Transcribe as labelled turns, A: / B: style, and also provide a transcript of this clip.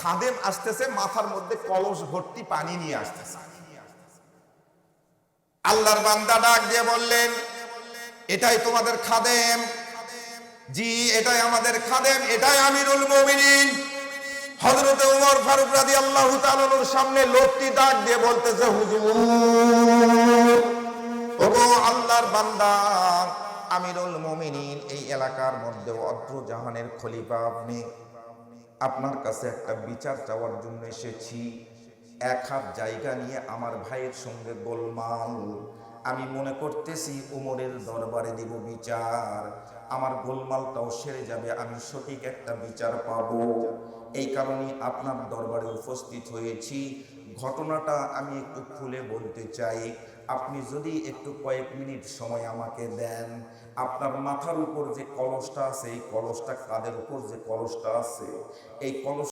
A: খাদেম আসতেছে, মাথার মধ্যে কলস ভর্তি পানি নিয়ে আসতেছে। আল্লাহর বান্দা ডাক দিয়ে বললেন, এটাই তোমাদের খাদেম? জি, এটাই আমাদের খাদেম, এটাই আমিরুল মুমিনিন হযরত ওমর ফারুক রাদিয়াল্লাহু তাআলার সামনে লোকটি ডাক দিয়ে বলতেছে, হুজুর, ওগো আল্লাহর বান্দা, আমিরুল মুমিনিন এই এলাকার মধ্যে অত্র জাহানের খলিফা আপনি, আপনার কাছে একটা বিচার চাওয়ার জন্য এসেছি। এক হাত জায়গা নিয়ে আমার ভাইয়ের সঙ্গে গোলমাল, আমি মনে করতেছি উমরের দরবারে দিব বিচার, আমার গোলমালটাও সেরে যাবে, আমি সঠিক একটা বিচার পাবো। এই কারণেই আপনার দরবারে উপস্থিত হয়েছি। ঘটনাটা আমি একটু খুলে বলতে চাই, আপনি যদি একটু কয়েক মিনিট সময় আমাকে দেন। আপনার মাথার উপর যে কলসটা আছে, এই কলসটা, কাঁধের উপর যে কলসটা আছে, এই কলস